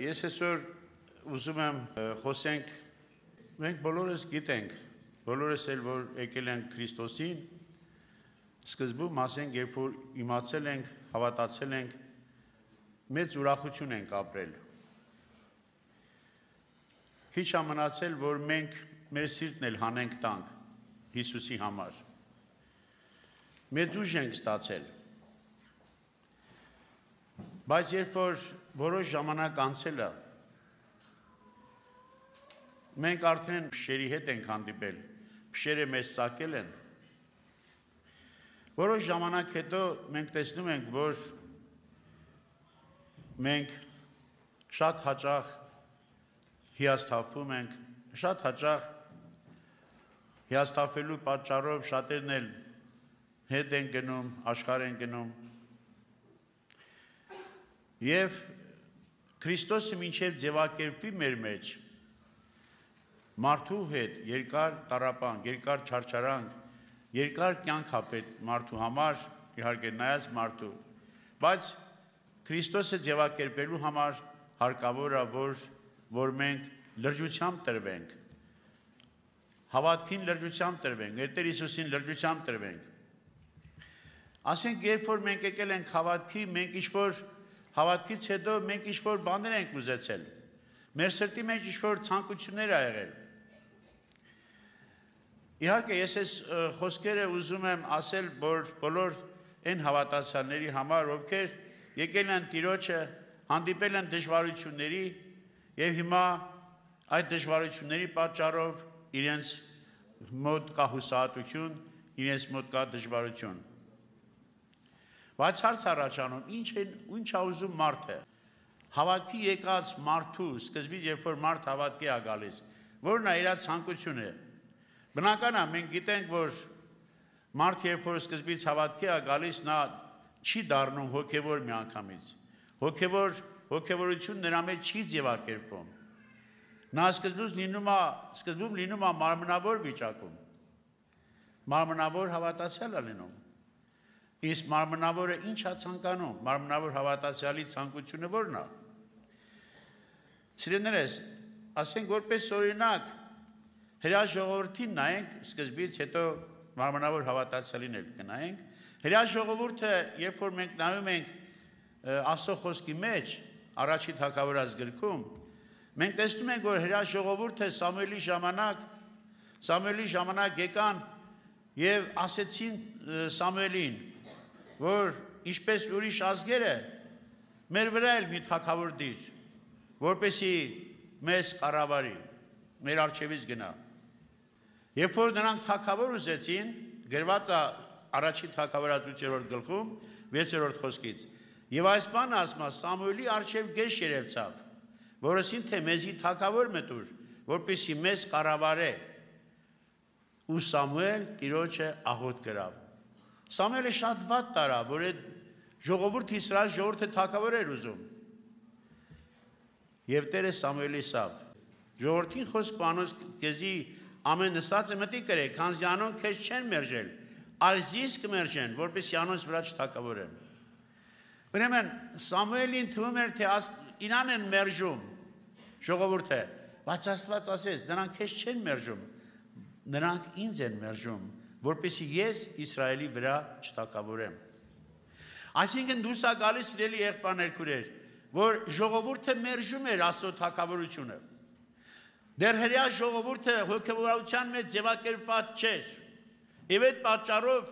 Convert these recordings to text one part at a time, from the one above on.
Ես այսօր ուզում եմ խոսենք, մենք բոլորս գիտենք, բոլորս էլ որ եկել ենք Քրիստոսին, սկզբում ասենք, երբ որ իմացել ենք, հավատացել ենք, մեծ ուրախություն ենք ապրել։ Քիչ է մնացել, որ մենք մեր սիրտն էլ հանենք տանք Հիսուսի համար։ Մեծ ուժ ենք ստացել։ Բայց երբ որ որոշ ժամանակ անցել է, մենք արդեն փշերի հետ ենք հանդիպել, փշերը մեզ ծակել են։ Որոշ ժամանակ հետո մենք տեսնում ենք, որ մենք շատ հաճախ հիասթափվում ենք, շատ հաճախ հիասթափվելու պատճառով շատերն էլ հետ են գնում, աշխարհ են գնում։ Եվ Քրիստոսը մինչև ձևակերպվի մեր մեջ, մարդու հետ երկար տառապանք, երկար չարչարանք, երկար կյանք ապետ մարդու համար, իհարկե նայած մարդու, բայց Քրիստոսը ձևակերպելու համար հարկավոր է, որ մենք լրջությամբ տրվենք, հավատքին լրջությամբ տրվենք, Տեր Հիսուսին լրջությամբ տրվենք։ Ասենք, երբ որ մենք եկել ենք հավատքի, մենք ինչ-որ հավատքից հետո մենք ինչ-որ բաներ ենք ուզեցել, մեր սրտի մեջ ինչ-որ ցանկություններ ա եղել։ Իհարկե, ես այս խոսքերը ուզում եմ ասել, որ բոլոր այն հավատացյալների համար, ովքեր եկել են Տիրոջը, հանդիպել են դժվարությունների եւ հիմա այդ դժվարությունների պատճառով իրենց մոտ կա հուսահատություն, իրենց մոտ կա դժվարություն։ Բայց հարց առաջանում, ինչ է ուզում մարդը։ Հավատքի եկած մարդու սկզբից, երբ որ մարդ հավատքի է գալիս, որն է իր ցանկությունը։ Բնական է, մենք գիտենք, որ մարդ երբ որ սկզբից հավատքի է գալիս, նա չի դառնում հոգևոր միանգամից։ Հոգևորություն նրա մեջ չի ձևակերպվում։ Նա սկզբում լինում է մարմնավոր վիճակում։ Մարմնավոր հավատացյալ է լինում։ Իսկ մարմնավորը ինչ է ցանկանում, մարմնավոր հավատացյալի ցանկությունը ո՞րն է։ Սիրելիներս, ասենք որպես օրինակ, հրաշ ժողովրդին նայենք սկզբից, հետո մարմնավոր հավատացյալին էլ կնայենք։ Հրաշ ժողովուրդը, երբ որ մենք նայում ենք Աստծո խոսքի մեջ, Առաջին Թագավորաց գրքում, մենք տեսնում ենք, որ հրաշ ժողովուրդը Սամուելի ժամանակ եկան եւ ասեցին Սամուելին, որ ինչպես ուրիշ ազգերը մեր վրա էլ մի թագավոր դիր, որպեսի մեզ կառավարի, մեր առջևից գնա։ Երբ որ նրանք թագավոր ուզեցին, գրված է Առաջին Թագավորաց 8-րդ գլխում 6-րդ խոսքից, եւ այս բանը ասում է Սամուելի առջև գեշ երևցավ, որովհետեւ թե մեզի թագավոր մտուր, որպեսի մեզ կառավարե։ Ու Սամուել Տիրոջը աղոթ կրավ։ Սամուելը շատ վատ տարավ, որ այդ ժողովուրդ Իսրայել ժողովուրդը թագավոր էր ուզում։ Եվ Տերը Սամուելի սավ։ Ժողովրդին խոսք անոնց քեզի ամեն նսածը մտի կրե, քանզի անոնք քեզ չեն մերժել, այլ զիս կմերժեն, որպեսզի անոնց վրա չթագավորեն։ Ուրեմն Սամուելին թվում էր, թե իրան են մերժում ժողովուրդը, բայց Աստված ասեց, նրանք քեզ չեն մերժում, նրանք ինձ են մերժում, որպեսզի ես Իսրայելի վրա չթագավորեմ։ Այսինքն դուրս է գալիս սիրելի եղբայրներ քուրեր, որ ժողովուրդը մերժում էր Աստծո թագավորությունը։ Դեռ հրեա ժողովուրդը հոգևորության մեջ ձևակերպված չէր։ Եվ այդ պատճառով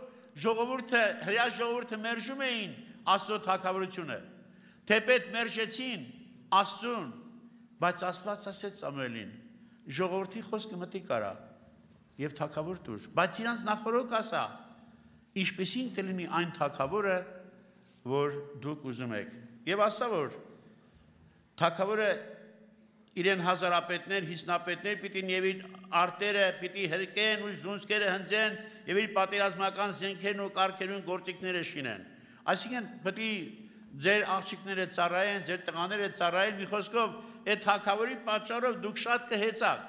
հրեա ժողովուրդը մերժում էին Աստծո թագավորությունը։ Թեպետ մերժեցին Աստծուն, բայց Աստված ասեց Սամուելին, ժողովրդի խոսքը մտի կարա եւ թագավոր դուր, բայց իրանց նախորոք ասա, ինչպեսին կլինի այն թագավորը, որ դուք ուզում եք։ Եվ ասա, որ թագավորը իրեն հազարապետներ, հիսնապետներ պիտի եւ իր արտերը պիտի հրկեն ու զունցքերը հնձեն եւ իր պատերազմական զենքերն ու կառքերուն գործիքները շինեն։ Այսինքն պիտի ձեր աղջիկները ծառայեն, ձեր տղաները ծառայեն, մի խոսքով, այդ թագավորի պատճառով դուք շատ կհեծաք։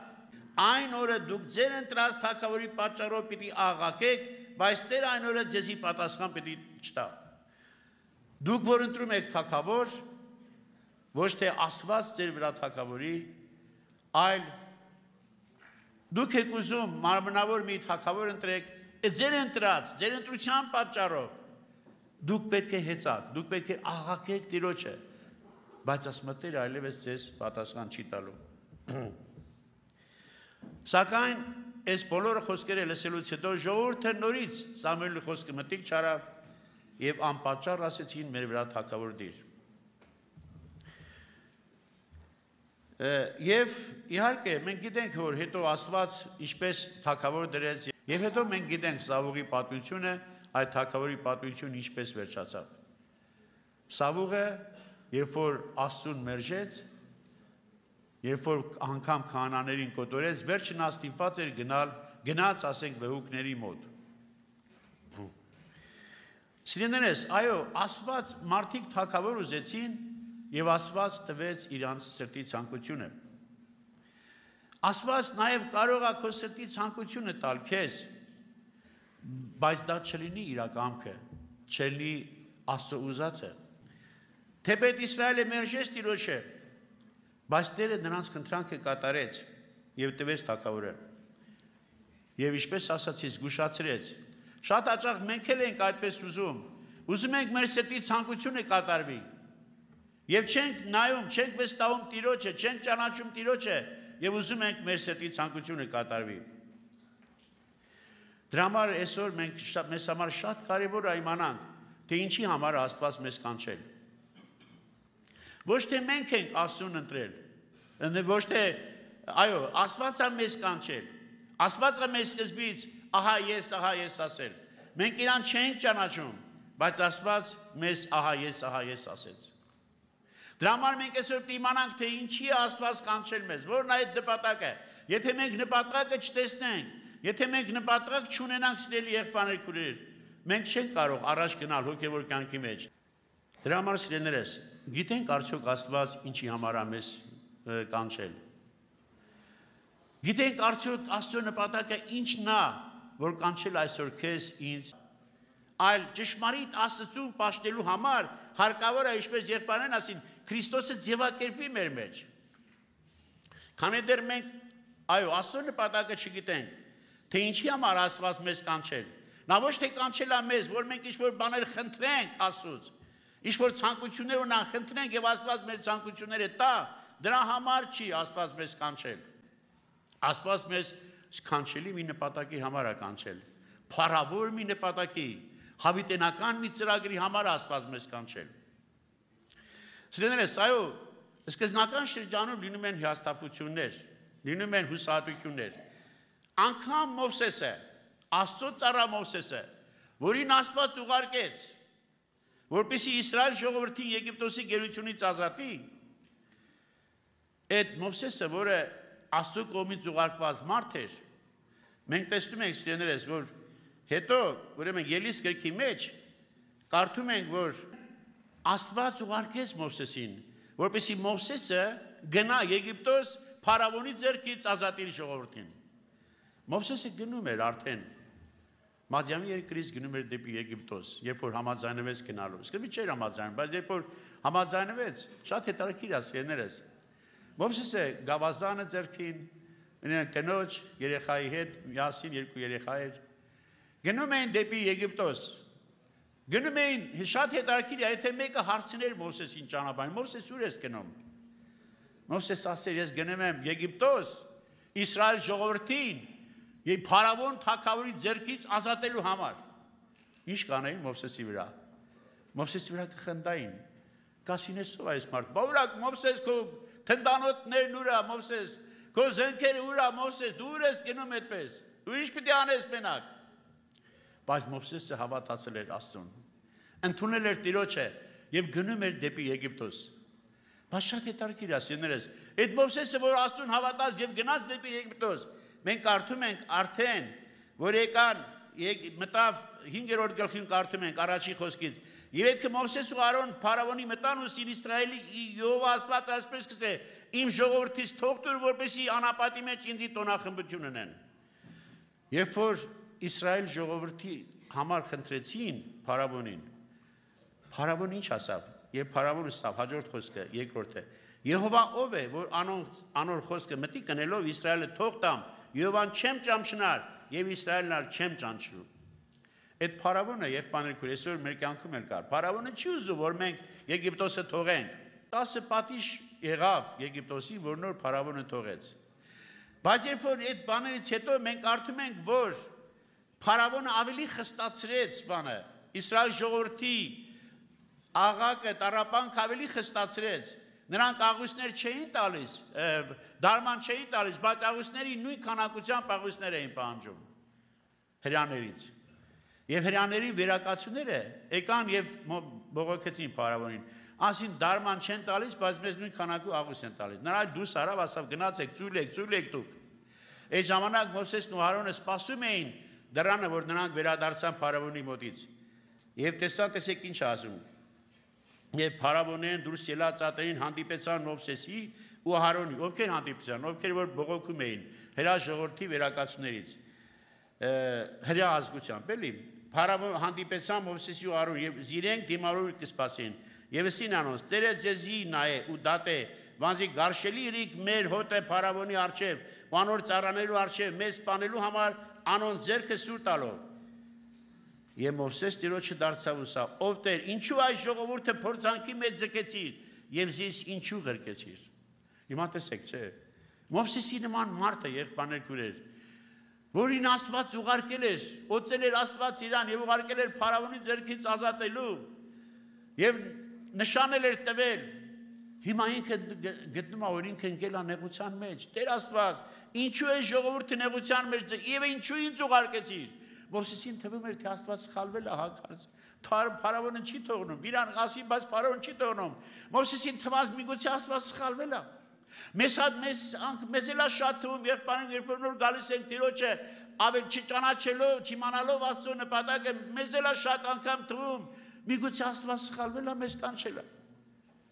Այն օրը դուք ձեր ընտրած թագավորի պատճառով պիտի աղաղակեք, բայց Տերը այն օրը ձեզի պատասխան պիտի չտա։ Դուք որ ընտրում եք թագավոր, ոչ թե Աստված ձեր վրա թագավորի, այլ դուք եք ուզում մարմնավոր մի թագավոր ընտրեք, ձեր ընտրած, ձեր ընտրության պատճառով դուք պետք է հեծակ, դուք պետք է աղաղակեք Տիրոջը, բայց ասում Տերը այլևս ձեզ պատասխան չի տալու։ Սակայն այս բոլորը խոսքերը լսելուց հետո ժողովուրդը նորից Սամուելի խոսքը մտիկ չարավ եւ անպատճառ ասեցին մեր վրա թագավոր դիր։ Եվ իհարկե մենք գիտենք որ հետո Աստված ինչպես թագավոր դրեց եւ հետո մենք գիտենք Սավուղի պատմությունը, այդ թագավորի պատմությունը ինչպես վերջացավ։ Սավուղը երբ որ Աստծուն մերժեց, երբ որ անգամ քահանաներին կոտորեց, վերջին աստիպված էր գնաց ասենք վհուկների մոտ։ Սիրելիներս, այո, Աստված մարդիկ թագավոր ուզեցին եւ Աստված տվեց իրանց սրտի ցանկությունը։ Աստված նաեւ կարող է քո սրտի ցանկությունը տալ քեզ, բայց դա չլինի իր կամքը, չլինի Աստծո ուզածը։ Թեպետ Իսրայելը մերժեց Տիրոջը, բայց Տերը նրանց խնդրանքը կատարեց եւ տվեց թագավորը։ Եվ ինչպես ասացի, զգուշացրեց։ Շատ հաճախ մենք էլ ենք այդպես ուզում ենք մեր սրտի ցանկությունը կատարվի։ Եվ չենք նայում, չենք վստահում Տիրոջը, չենք ճանաչում Տիրոջը եւ ուզում ենք մեր սրտի ցանկությունը կատարվի։ Դրա համար այսօր մեզ համար շատ կարեւոր է իմանանք, թե ինչի համար Աստված մեզ կանչել։ Ոչ թե մենք ենք Աստծուն ընտրել, ոչ թե, այո, Աստված է մեզ կանչել, Աստված է մեզ սկզբից ահա ես ասել։ Մենք իրան չենք ճանաչում, բայց Աստված մեզ ահա ես ասեց։ Դրա համար մենք այսօր իմանանք, թե ինչի է Աստված կանչել մեզ, որն է այդ նպատակը։ Եթե մենք նպատակը չտեսնենք, եթե մենք նպատակ չունենանք սիրելի եղբայրներ քույրեր, մենք չենք կարող առաջ գնալ հոգևոր կյանքի մեջ։ Դրա համար սիրելիներս, գիտենք արդյոք Աստված ինչի համար է մեզ կանչել։ Գիտենք արդյոք Աստծո նպատակը ինչն է, որ կանչել այսօր քեզ, ինձ, այլ ճշմարիտ Աստծուն պաշտելու համար հարկավոր է, ինչպես եղբայրներն ասին, Քրիստոսը ձևակերպի մեր մեջ։ Քանի դեռ մենք, այո, Աստծո նպատակը չգիտենք, թե ինչի համար Աստված մեզ կանչել։ Նա ոչ թե կանչել է մեզ, որ մենք ինչ-որ բաներ խնդրենք Աստծուց, ինչ-որ ցանկություններ ունենք, խնդրենք եւ Աստված մեր ցանկությունները տա, դրա համար չի Աստված մեզ կանչել։ Աստված մեզ կանչելի մի նպատակի համար է կանչել։ Փառավոր մի նպատակի, հավիտենական մի ծրագրի համար Աստված մեզ կանչել։ Սիրելիներս, այո, սկզբնական շրջանում լինում են հիասթափություններ, լինում են հուսահատություններ։ Անգամ Մովսեսը, Աստծո ծառա Մովսեսը, որին Աստված ուղարկեց, որպեսզի Իսրայել ժողովրդին Եգիպտոսի գերությունից ազատի, այդ Մովսեսը, որը Աստծո կողմից ուղարկված մարդ էր, մենք տեսնում ենք սիրելիներս, որ հետո, ուրեմն Ելիս գրքի մեջ կարդում ենք, որ Աստված ուղարկեց Մովսեսին, որպեսզի Մովսեսը գնա Եգիպտոս փարավոնի ձեռքից ազատի ժողովրդին։ Մովսեսը գնում էր արդեն Մադիամի երկրից գնում էր դեպի Եգիպտոս, երբ որ համաձայնվեց գնալու։ Սկզբից չէր համաձայնում, բայց երբ որ համաձայնվեց, շատ հետաքրքիր է սիրելիներս։ Մովսեսը գավազանը ձեռքին, կնոջ, երեխայի հետ, միասին երկու երեխա էր, գնում էին դեպի Եգիպտոս։ Գնում էին, շատ հետաքրքիր է, եթե մեկը հարցներ Մովսեսին ճանապարհին, Մովսես ուր ես գնում։ Մովսես ասեր, ես գնում եմ Եգիպտոս, Իսրայել ժողովրդին եւ փարավոն թագավորի ձեռքից ազատելու համար։ Ինչ կանեին Մովսեսի վրա։ Մովսեսի վրա կխնդային։ Կասինես ով այս մարդ։ Բավարակ Մովսես քո թնդանոթներն ուրա Մովսես, քո զենքերը ուրա Մովսես, դու ուր ես գնում այդպես։ Դու ինչ պիտի անես մենակ։ Բայց Մովսեսը հավատացել էր Աստծուն։ Ընդունել էր Տիրոջը եւ գնում էր դեպի Եգիպտոս։ Բայց շատ հետաքրքիր է, սիրելիներս, այդ Մովսեսը, որ Աստծուն հավատաց եւ գնաց դեպի Եգիպտոս, մենք կարդում ենք արդեն, որ եկան, մտավ 5-րդ գլխին կարդում ենք առաջի խոսքից։ Եվ այդ Մովսես ու Արոն փարավոնի մտան ու Իսրայելի Եհովա Աստված ասպես կսե. իմ ժողովրդից թող տուր, որպեսզի անապատի մեջ ինձի տոնախմբություն ունեն։ Երբ որ Իսրայել ժողովրդի համար խնդրեցին փարավոնին, փարավոնը ինչ ասավ։ եւ փարավոնը սավ հաջորդ խոսքը երկրորդը Եհովա ով է որ անոր խոսքը մտի կնելով Իսրայելը թող տամ Եհովան չեմ ճանչնար եւ Իսրայելն ալ չեմ ճանչնու Այդ փարավոնը եղբայրներ քույր այսօր մեր կյանքում էլ կար փարավոնը չի ուզում որ մենք Եգիպտոսը թողենք 10 պատիժ եղավ Եգիպտոսի որ նոր փարավոնը թողեց բայց երբ որ այդ բաներից հետո մենք արդում ենք որ փարավոնը ավելի խստացրեց բանը Իսրայել ժողովրդի աղակը տարապանք ավելի խստացրեց նրանք աղյուսներ չէին տալիս դարման չէին տալիս բայց աղյուսների նույն քանակությամբ աղյուսներ էին պահանջում հրյաներից եւ հրյաների վերակացուները եկան եւ բողոքեցին փարավոնին ասին դարման չեն տալիս բայց մեզ նույն քանակու աղյուս են տալիս նրա դուս արավ ասավ գնացեք ծույլ եք դուք այդ ժամանակ Մովսեսն ու Արոնը սպասում էին դրանը որ նրանք վերադարձան փարավոնի մոտից եւ տեսեք ինչ ասում եւ փարավոնեն դուրս ելած ատերին հանդիպեցան Մովսեսի ու Արոնի ովքեր հանդիպեցան ովքեր որ բողոքում էին հրա ժողովրդի վերակացուներից հրա ազգությամբ էլի Փարավոն հանդիպեցան Մովսեսի ու Արոն եւ իրենք դիմարու կսպասեն եւ ասին անոնց Տերը ձեզի նայե ու դատե վանզի գարշելի իրիկ մեր հոտը Փարավոնի արչեւ ու անոր ծառաներու արչեւ մեզ սպանելու համար անոնց ձեռքը սուր տալով եւ Մովսես Տիրոջը դարձավ ու սա ով Տեր ինչու այս ժողովուրդը փորձանքի մեջ ձգեցիր եւ զիս ինչու ղրկեցիր հիմա տեսեք չէ Մովսեսի նման մարդը եղբայրներ քուրեր որին Աստված ուղարկել էր, օծել էր Աստված իրան եւ ուղարկել էր Փարավոնի ձեռքից ազատելու եւ նշանել էր տվել հիմա ինքը գտնում է որ ինքը ընկել է նեղության մեջ Տեր Աստված ինչու է ժողովուրդը նեղության մեջ եւ ինչու ինձ ուղարկեցիր Մովսեսին թվում էր թե Աստված սխալվել է հակարծ Փարավոնը չի թողնում իրան ասի բայց Փարավոնը չի թողնում Մովսեսին թվաց միգուցե Աստված սխալվել է Մեզ էլ շատ թվում եղբայրներ երբ որ նոր գալիս ենք Տիրոջը ավել չճանաչելով, չիմանալով Աստծո նպատակը մեզ էլ շատ անգամ թվում միգուցե Աստված սխալվել է մեզ կանչել է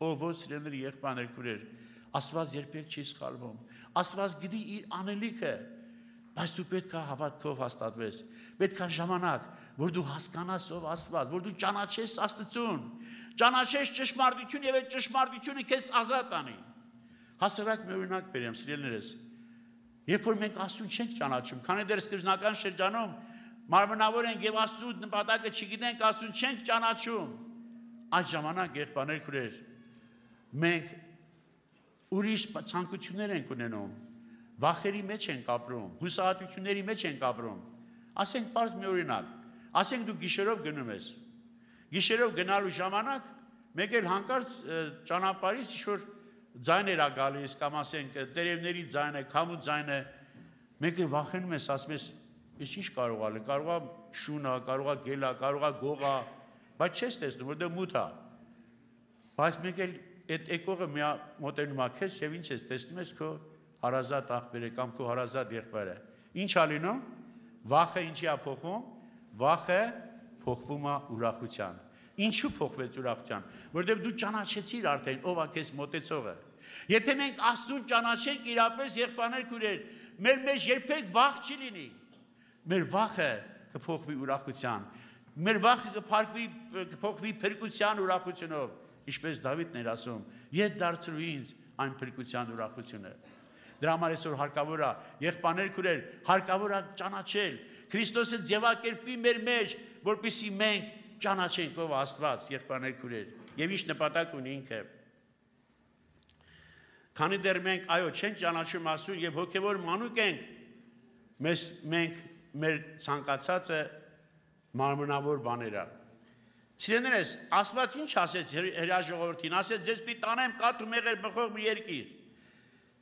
ով ոչ սիրելի եղբայրներ քուրեր Աստված երբեք չի սխալվում Աստված գիտի իր անելիքը բայց դու պետք է հավատքով հաստատվես պետք է ժամանակ որ դու հասկանաս ով Աստված որ դու ճանաչես Աստծուն ճանաչես ճշմարտություն եւ այդ ճշմարտությունը քեզ ազատ անի Հասարակ մի օրինակ բերեմ, սիրելիներս, երբ որ մենք Աստծուն չենք ճանաչում, քանի դեռ սկզբնական շրջանում մարմնավոր ենք եւ Աստծու նպատակը չգիտենք, Աստծուն չենք ճանաչում, այդ ժամանակ եղբայրներ քուրեր, մենք ուրիշ ցանկություններ ենք ունենում, վախերի մեջ ենք ապրում, հուսահատությունների մեջ ենք ապրում։ Ասենք պարզ մի օրինակ, ասենք դու գիշերով գնում ես, գիշերով գնալու ժամանակ մեկ էլ հանկարծ ճանապարհից ինչ-որ ձայներ է գալիս, կամ ասենք տերևների ձայնը, քամու ձայնը, մեկ էլ վախենում ես, ասում ես, ես ինչ կարող է, կարող է շուն է, կարող է գել է, կարող է գող է, բայց չես տեսնում, որտեղ մութ է։ Բայց մեկ էլ այդ եկողը մոտենում է քեզ եւ ինչ ես տեսնում ես քո հարազատ աղբերը կամ քո հարազատ եղբայրը։ Ինչ է լինում։ Վախը ինչի է փոխվում։ Վախը փոխվում է ուրախության։ Ինչու փոխվեց ուրախության։ Որտեղ դու ճանաչեցիր արդեն ով է քեզ մոտեցողը։ Եթե մենք Աստծուն ճանաչենք իրապես եղբայրներ քուրեր, մեր մեջ երբեք վախ չի լինի։ Մեր վախը կփոխվի ուրախության։ Մեր վախը կփոխվի փրկության ուրախությունով։ Ինչպես Դավիթն էր ասում. «Ետ դարձրու ինձ այն փրկության ուրախությունը»։ Դրա համար այսօր հարկավոր է եղբայրներ քուրեր, հարկավոր է ճանաչել Քրիստոսը ձևակերպի մեր մեջ, որպեսզի մենք ճանաչենք ով Աստված, եղբայրներ քուրեր, եւ ինչ նպատակ ունի ինքը։ Քանի դեռ մենք այո չենք ճանաչում Աստծուն եւ հոգեվոր մանուկ ենք, մենք մեր ցանկացածը մարմնավոր բաներ է։ Սիրելիներս, Աստված ինչ ասեց հրաշ ժողովրդին, ասեց ձեզ պիտի տանեմ կաթ ու մեղր բխող մի երկիր։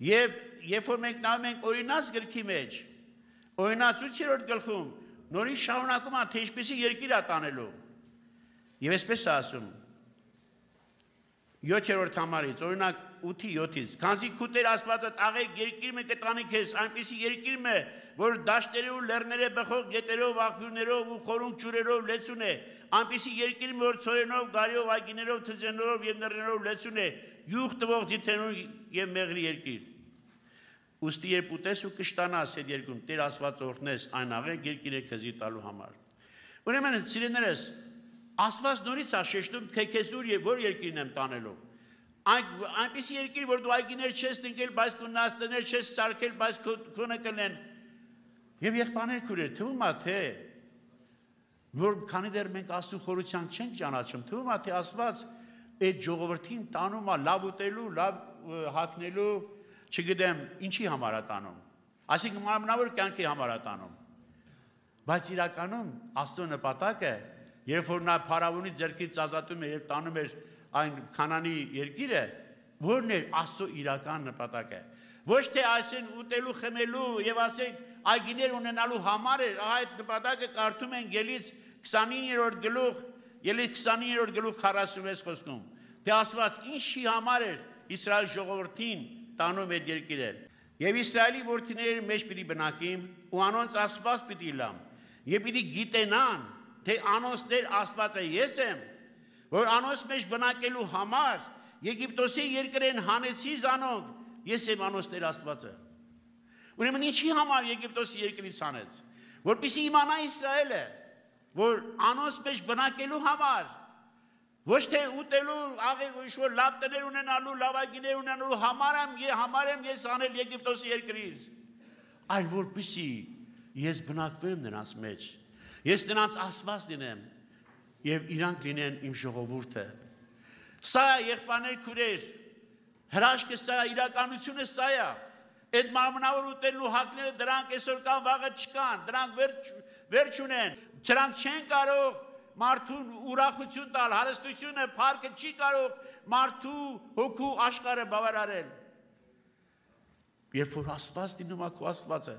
Եվ երբ որ մենք նայում ենք օրինաց գրքի մեջ, օրինացույց 3-րդ գլխում, նորից շարունակում է թե ինչպեսի երկիր է տանելու։ Եվ այսպես է ասում 7-րդ համարից, օրինակ 8-7-ից, քանզի քու Տեր Աստվածը տաղեկ երկիրը կտանի քեզ, այնպիսի երկիրը, որ դաշտերով, լեռներով, բխող գետերով, աղբյուրներով ու խորունկ ջուրերով լեցուն է, այնպիսի երկիրը, որ ցորենով, գարիով, այգիներով, թզեններով եւ նռներով լեցուն է, յուղ տվող ձիթերով եւ մեղրի երկիր։ Ուստի երբ ուտես ու կշտանաս այդ երկրում, Տեր Աստված օրհնես այն աղեկ երկիրը քեզի տալու համար։ Ուրեմն սիրելիներս, Աստված նորից է շեշտում, թե քեզ որ երկրին եմ տանելու։ Այնպիսի երկիր, որ դու այգիներ չես տնկել, բայց քո նաստներ չես սարքել, բայց քոնը կլեն։ Եվ եղբայրներ քուրեր, թվում է թե որ քանի դեռ մենք Աստծո խորհրդյան չենք ճանաչում, թվում է թե Աստված այդ ժողովրդին տանում է լավ ուտելու, լավ հագնելու, չգիտեմ, ինչի համար է տանում։ Այսինքն մարմնավոր կյանքի համար է տանում։ Բայց իրականում Աստծո նպատակը, երբ որ նա փարավոնի ձեռքից ազատում է եւ տանում էր այն Քանանի երկիրը, որն էր Աստծո իրական նպատակը։ Ոչ թե այսին ուտելու, խմելու եւ ասենք այգիներ ունենալու համար էր, այդ նպատակը կարդում են Ելից 29-րդ գլուխ, Ելից 29-րդ գլուխ 46 խոսքում, թե Աստված ինչի համար էր Իսրայել ժողովրդին տանում այդ երկիրը։ Եվ Իսրայելի որդիների մեջ պիտի բնակիմ ու անոնց Աստված պիտի լամ, եւ պիտի գիտենան, թե անոնց Աստվածը ես եմ, որ անոնց մեջ բնակելու համար Եգիպտոսի երկրեն հանեցի զանոնք, ես եմ անոնց Աստվածը։ Ուրեմն ինչի համար Եգիպտոսի երկրից հանեց, որպեսզի իմանա Իսրայելը, որ անոնց մեջ բնակելու համար, ոչ թե ուտելու, ինչ-որ լավ տներ ունենալու, լավ այգիներ ունենալու համար եմ ես անել Եգիպտոսի երկրից, այլ որպեսզի ես բնակվեմ նրանց մեջ, ես նրանց Աստված լինեմ եւ իրանք լինեն իմ ժողովուրդը։ Սա է եղբայրներ քուրեր, հրաշքը սա է, իրականությունը սա է։ Այդ մարմնավոր ուտելու հակները դրանք այսօր կան, վաղը չկան, դրանք վերջ ունեն, դրանք չեն կարող մարդուն ուրախություն տալ, հարստությունը, փառքը չի կարող մարդու հոգու աշխարհը բավարարել։ Երբ որ Աստված լինում է քո Աստվածը,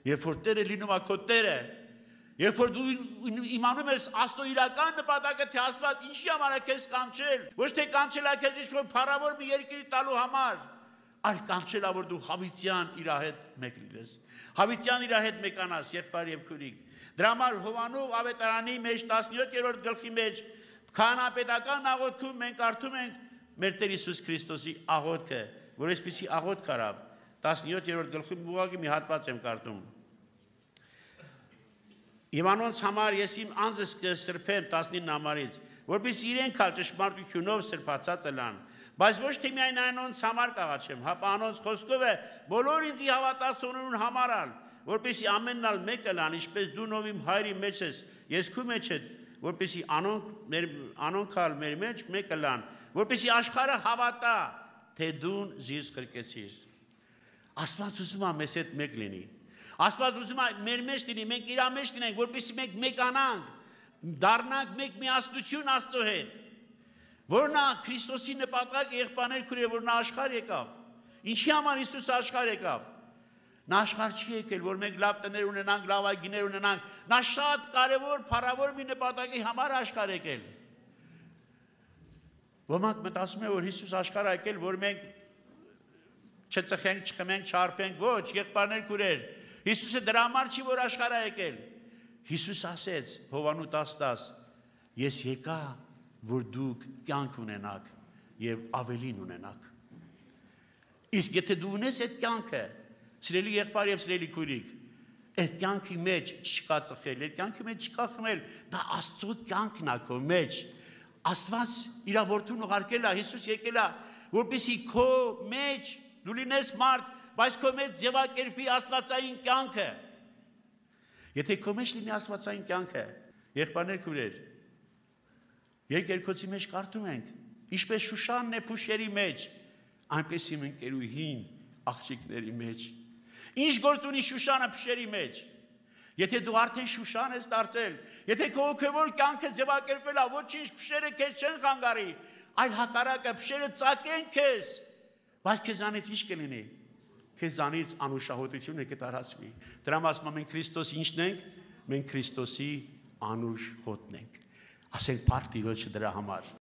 երբ որ Տերը լինում է քո Տերը, երբ որ դու իմանում ես Աստծո իրական նպատակը, թե Աստված ինչի համար է քեզ կանչել, ոչ թե կանչել է քեզ ինչ-որ փառավոր մի երկիր տալու համար, այլ կանչել է, որ դու հավիտյան իր հետ մեկ լինես, հավիտյան իր հետ մեկանաս, եղբայր եւ քուրիկ։ Դրա համար Հովանով ավետարանի մեջ 17-րդ գլխի մեջ քահանապետական աղոթքում մենք կարդում ենք մեր Տեր Հիսուս Քրիստոսի աղոթքը, որ այսպեսի աղոթք արավ 17-րդ գլխում ուղղակի մի հատված եմ կարդում։ Եվ անոնց համար ես իմ անձս կսրբեմ 19 համարից, որպեսզի իրենք ալ ճշմարտությունով սրբացած ելան, բայց ոչ թե միայն անոնց համար կաղաչեմ, հապա անոնց խոսքով է բոլոր ինձի հավատացողներուն համար ալ, որպեսզի ամենն ալ մեկը լան, ինչպես դու նով իմ հայրի մեջ ես, ես քու մեջ եմ, որպեսզի անոնք ալ մեր մեջ մեկը լան, որպեսզի աշխարհը հավատա, թե դուն զիս կրկեցիր։ Աստված ուզում է մեզ հետ մեկ լինի։ Աստված ուզում է մեր մեջ լինի, մենք իր մեջ լինենք, որպեսզի մենք մեկանանք, դառնանք մեկ միասնություն Աստծո հետ։ Որն է Քրիստոսի նպատակը, եղբայրներ քուրե, որ նա աշխարհ եկավ։ Ինչի համար Հիսուս աշխարհ եկավ։ Նա աշխարհ չի եկել, որ մենք լավ տներ ունենանք, լավ այգիներ ունենանք։ Նա շատ կարևոր, փառավոր մի նպատակի համար աշխարհ եկել։ Ոմանք մտածում են, որ Հիսուս աշխարհ եկել, որ մենք չծխենք, չխմենք, չարփենք, ոչ, եղբայրներ քուրեր։ Հիսուսը դրա համար չի, որ աշխարհ եկել։ Հիսուս ասեց Հովանու 10:10. Ես եկա, որ դուք կյանք ունենաք եւ ավելին ունենաք։ Իսկ եթե դու ունես այդ կյանքը, սիրելի եղբայր եւ սիրելի քույրիկ, այդ կյանքի մեջ չկա ծխել, այդ կյանքի մեջ չկա խմել, դա Աստծո կյանքն է քո մեջ։ Աստված իր որդուն ուղարկել է, Հիսուս եկել է, որպեսզի քո մեջ դու լինես մարդ, բայց քո մեջ ձևակերպի աստվածային կյանքը։ Եթե քո մեջ լինի աստվածային կյանքը, եղբայրներ քույրեր, երկերկոցի մեջ կարդում ենք, ինչպես Շուշանն է փուշերի մեջ, այնպես իմ ընկերուհին աղջիկների մեջ։ Ինչ գործ ունի Շուշանը փուշերի մեջ։ Եթե դու արդեն Շուշան ես դարձել, եթե քո հոգևոր կյանքը ձևակերպել է, ոչինչ փուշերը քեզ չեն խանգարի, այլ հակառակը փուշերը ծակեն քեզ, բայց քեզանից ինչ կլինի։ Քեզանից անուշահոտությունը կտարածվի։ Դրա մասը մենք Քրիստոս ինչն ենք, մենք Քրիստոսի անուշ հոտն ենք։ Ասենք փառք Տիրոջը դրա համար։